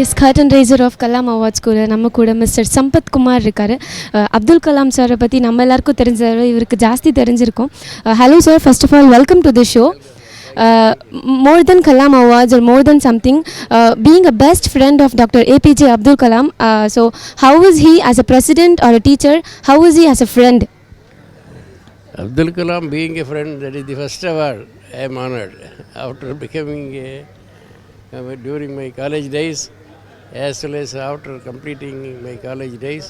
S curtain raiser of Kalam awards கூட நம்ம கூட மிஸ்டர் சம்பத் குமார் இருக்கார். அப்துல் கலாம் சாரை பற்றி நம்ம எல்லாருக்கும் தெரிஞ்சது, இவருக்கு ஜாஸ்தி தெரிஞ்சிருக்கும். Hello sir, first of all welcome to the show. More than Kalam Awards or more than something, being a best friend of Dr. APJ Abdul Kalam, so how is he as a president or a teacher? How is he as a friend? Abdul Kalam being a friend, that is the first award I am honored after becoming during my college days as well as after completing my college days.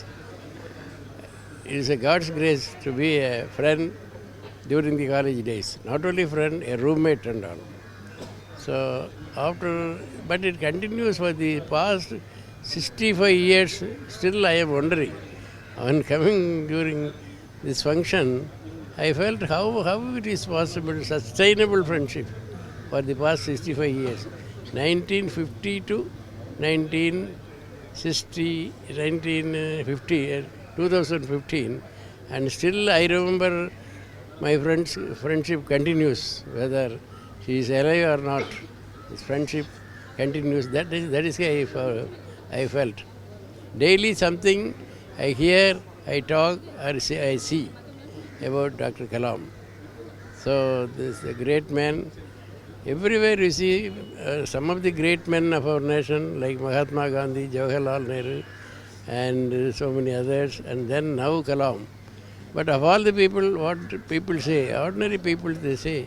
It is a God's grace to be a friend during the college days. Not only friend, a roommate and all. So but it continues for the past 65 years. Still I am wondering, on coming during this function, I felt how it is possible, sustainable friendship for the past 65 years. 1950 to 2015, and still I remember my friendship continues, whether she is alive or not. This friendship continues. That is how I felt. Daily something I hear, I talk, or I see about Dr. Kalam. So this is a great man. Everywhere you see some of the great men of our nation, like Mahatma Gandhi, Jawaharlal Nehru, and so many others, and then now Kalam. But of all the people, what people say, ordinary people, they say,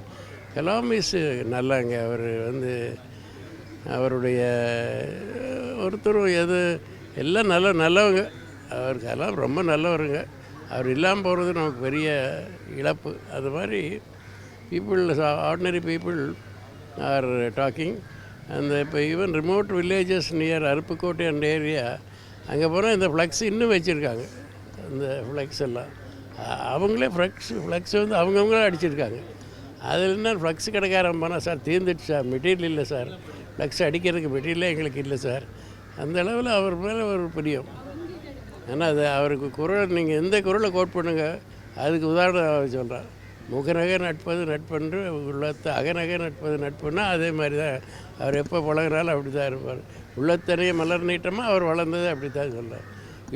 Kalam is நல்லாங்க. அவர் அவருடைய ஒருத்தரும் எது எல்லாம் நல்லவங்க. அவர் கலாம் ரொம்ப நல்லவருங்க. அவர் இல்லாமல் போகிறது நமக்கு பெரிய இழப்பு. அது மாதிரி people, ordinary people are talking. அந்த இப்போ even remote villages near Aruppukottai and area, அங்கே போனால் இந்த ஃப்ளக்ஸ் இன்னும் வச்சுருக்காங்க. அந்த ஃப்ளக்ஸ் எல்லாம் அவங்களே ஃப்ளக்ஸ் வந்து அவங்கவுங்களே அடிச்சிருக்காங்க. அதில் என்ன ஃப்ளக்ஸ் கடைக்காரன் போனால், சார் தீர்ந்துட்டு சார், மெட்டீரியல் இல்லை சார், ஃப்ளக்ஸ் அடிக்கிறதுக்கு மெட்டீரியலே எங்களுக்கு இல்லை சார். அந்த அளவில் அவர் மேலே ஒரு பிரியம். ஆனால் அது அவருக்கு குரல், நீங்கள் எந்த குரலை கோட் பண்ணுங்க, அதுக்கு உதாரணம் சொல்கிறேன். முகநகை நட்பது நட்பன்று உள்ளத்தை அகநகை நட்பது நட்புன்னா அதே மாதிரி தான். அவர் எப்போ பழகினாலும் அப்படி தான் இருப்பார். உள்ளத்தனையே மலர் நீட்டமாக அவர் வளர்ந்தது அப்படி தான் சொல்கிறார்.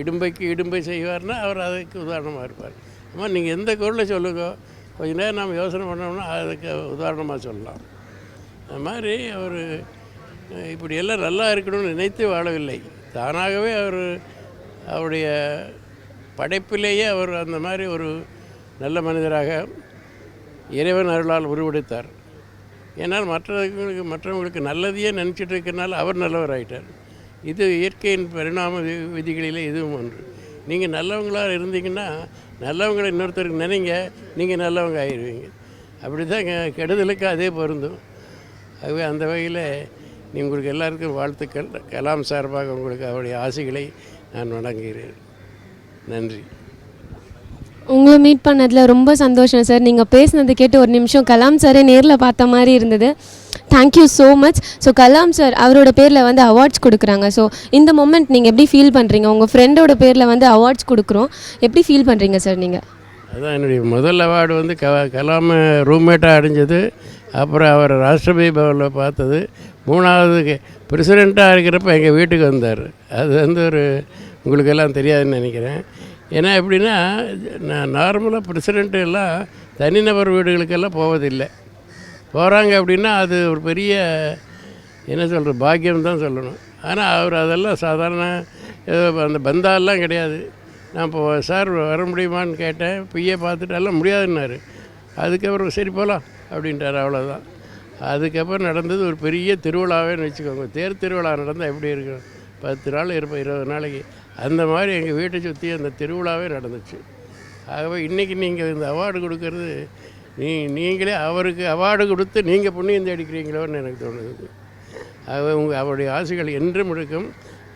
இடும்பைக்கு இடும்பை செய்வார்னா அவர் அதுக்கு உதாரணமாக இருப்பார். அம்மா நீங்கள் எந்த குரலை சொல்லுங்க, கொஞ்சம் நேரம் நாம் யோசனை பண்ணோம்னா அதுக்கு உதாரணமாக சொல்லலாம். அது மாதிரி அவர் இப்படியெல்லாம் நல்லா இருக்கணும்னு நினைத்து வாழவில்லை. தானாகவே அவருடைய படைப்பிலேயே அவர் அந்த மாதிரி ஒரு நல்ல மனிதராக இறைவன் அருளால் உருவெடுத்தார். ஏன்னால் மற்றவங்களுக்கு நல்லதையே நினச்சிட்டு இருக்கிறனால அவர் நல்லவர் ஆகிட்டார். இது இயற்கையின் பரிணாம விதிகளில் இதுவும் ஒன்று. நீங்கள் நல்லவங்களாக இருந்தீங்கன்னா, நல்லவங்களை இன்னொருத்தருக்கு நினைங்க, நீங்கள் நல்லவங்க ஆகிடுவீங்க. அப்படி தான் கெடுதலுக்கு அதே பொருந்தும். ஆகவே அந்த வகையில் உங்களுக்கு எல்லாருக்கும் வாழ்த்துக்கள். கலாம் சார்பாக உங்களுக்கு அவருடைய ஆசைகளை நான் வழங்குகிறேன். நன்றி. உங்களை மீட் பண்ணதில் ரொம்ப சந்தோஷம் சார். நீங்கள் பேசினது கேட்டு ஒரு நிமிஷம் கலாம் சாரே நேரில் பார்த்த மாதிரி இருந்தது. Thank you so much. So Kalam sir அவரோட பேரில் வந்து அவார்ட்ஸ் கொடுக்குறாங்க. ஸோ இந்த மொமெண்ட் நீங்கள் எப்படி ஃபீல் பண்ணுறீங்க? உங்கள் ஃப்ரெண்டோட பேரில் வந்து அவார்ட்ஸ் கொடுக்குறோம், எப்படி ஃபீல் பண்ணுறீங்க சார் நீங்கள்? அதான் என்னுடைய முதல் அவார்டு வந்து கலாம் ரூம்மேட்டாக அடைஞ்சது. அப்புறம் அவர் ராஷ்டிரபதி பவனில் பார்த்தது. மூணாவது பிரசிடெண்ட்டாக இருக்கிறப்ப எங்கள் வீட்டுக்கு வந்தார். அது வந்து உங்களுக்கு எல்லாம் தெரியாதுன்னு நினைக்கிறேன். ஏன்னா எப்படின்னா, நான் நார்மலாக பிரசிடெண்ட்டு எல்லாம் தனிநபர் வீடுகளுக்கெல்லாம் போவதில்லை. போகிறாங்க அப்படின்னா அது ஒரு பெரிய என்ன சொல்கிற பாக்கியம் தான் சொல்லணும். ஆனால் அவர் அதெல்லாம் சாதாரண அந்த பந்தாலெலாம் கிடையாது. நான் இப்போ சார் வர முடியுமான்னு கேட்டேன். பிஏ பார்த்துட்டு எல்லாம் முடியாதுன்னாரு. அதுக்கப்புறம் சரி போகலாம் அப்படின்ட்டார். அவ்வளோதான். அதுக்கப்புறம் நடந்தது ஒரு பெரிய திருவிழாவேன்னு வச்சுக்கோங்க. தேர் திருவிழா நடந்தால் எப்படி இருக்கும்? 10 நாள் இருப்போம், 20 நாளைக்கு. அந்த மாதிரி எங்கள் வீட்டை சுற்றி அந்த திருவிழாவே நடந்துச்சு. ஆகவே இன்றைக்கி நீங்கள் இந்த அவார்டு கொடுக்கறது, நீங்களே அவருக்கு அவார்டு கொடுத்து நீங்கள் புண்ணியம் தேடிக்கிறீங்களோன்னு எனக்கு தோணுது. ஆகவே அவருடைய ஆசைகள் என்றும் இருக்கும்.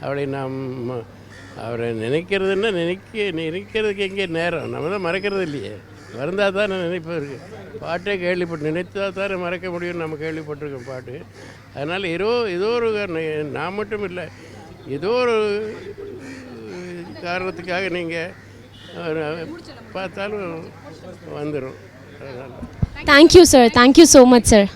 அவரை நினைக்கிறதுன்னா நினைக்கிறதுக்கு எங்கே நேரம்? நம்ம தான் மறக்கிறது இல்லையே. மறந்தால் தான் நினைப்பு இருக்குது. பாட்டே நினைத்தா தான் மறக்க முடியும்னு நம்ம கேள்விப்பட்டிருக்கோம் பாட்டு. அதனால் ஏதோ ஒரு நான் மட்டும் இல்லை, ஏதோ ஒரு காரணத்துக்காக நீங்கள் பார்த்தாலும் வந்துடும். Thank you sir. Thank you so much sir.